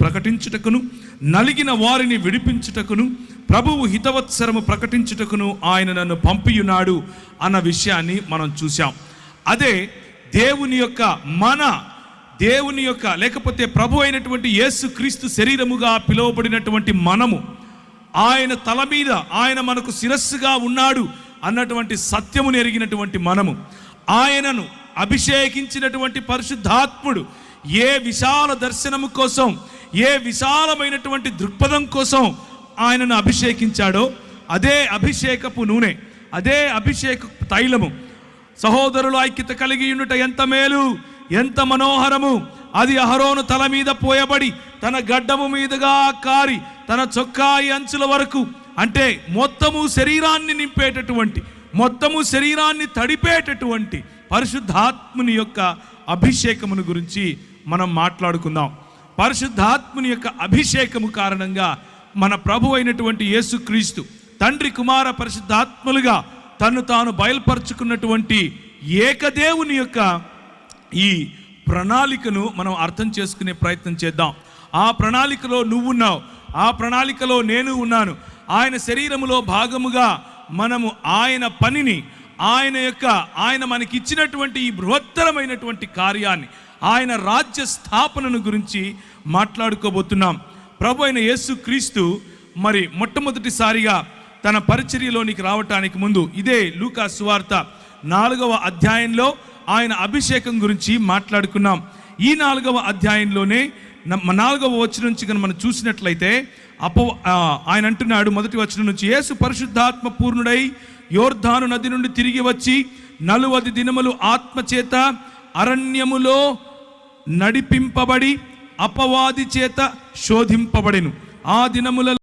ప్రకటించుటకును, నలిగిన వారిని విడిపించుటకును, ప్రభువు హితవత్సరము ప్రకటించుటకును ఆయన నన్ను పంపియున్నాడు అన్న విషయాన్ని మనం చూసాం. అదే దేవుని యొక్క లేకపోతే ప్రభు అయినటువంటి యేసుక్రీస్తు శరీరముగా పిలువబడినటువంటి మనము, ఆయన తల మీద ఆయన మనకు శిరస్సుగా ఉన్నాడు అన్నటువంటి సత్యమును ఎరిగినటువంటి మనము, ఆయనను అభిషేకించినటువంటి పరిశుద్ధాత్ముడు ఏ విశాల దర్శనము కోసం, ఏ విశాలమైనటువంటి దృక్పథం కోసం ఆయనను అభిషేకించాడో అదే అభిషేకపు నూనె, అదే అభిషేక తైలము సహోదరులు ఐక్యత కలిగి ఉండుట ఎంత మేలు, ఎంత మనోహరము. అది అహరోను తల మీద పోయబడి తన గడ్డము మీదుగా కారి తన చొక్కాయి అంచుల వరకు, అంటే మొత్తము శరీరాన్ని నింపేటటువంటి, మొత్తము శరీరాన్ని తడిపేటటువంటి పరిశుద్ధాత్ముని యొక్క అభిషేకమును గురించి మనం మాట్లాడుకుందాం. పరిశుద్ధాత్ముని యొక్క అభిషేకము కారణంగా మన ప్రభు అయినటువంటి యేసుక్రీస్తు తండ్రి కుమార పరిశుద్ధాత్ములుగా తను తాను బయలుపరుచుకున్నటువంటి ఏకదేవుని యొక్క ఈ ప్రణాళికను మనం అర్థం చేసుకునే ప్రయత్నం చేద్దాం. ఆ ప్రణాళికలో నువ్వున్నావు, ఆ ప్రణాళికలో నేను ఉన్నాను. ఆయన శరీరములో భాగముగా మనము ఆయన పనిని, ఆయన మనకిచ్చినటువంటి ఈ బృహత్తరమైనటువంటి కార్యాన్ని, ఆయన రాజ్య స్థాపనను గురించి మాట్లాడుకోబోతున్నాం. ప్రభు అయిన యేసుక్రీస్తు మరి మొట్టమొదటిసారిగా తన పరిచర్యలోనికి రావటానికి ముందు ఇదే లూకా సువార్త 4వ అధ్యాయంలో ఆయన అభిషేకం గురించి మాట్లాడుకున్నాం. ఈ 4వ అధ్యాయంలోనే 4వ వచనం నుంచి కనుక మనం చూసినట్లయితే ఆయన అంటున్నాడు, మొదటి వచనం నుంచి, యేసు పరిశుద్ధాత్మ పూర్ణుడై యోర్దాను నది నుండి తిరిగి వచ్చి 40 దినములు ఆత్మచేత అరణ్యములో నడిపింపబడి అపవాది చేత శోధింపబడెను. ఆ దినముల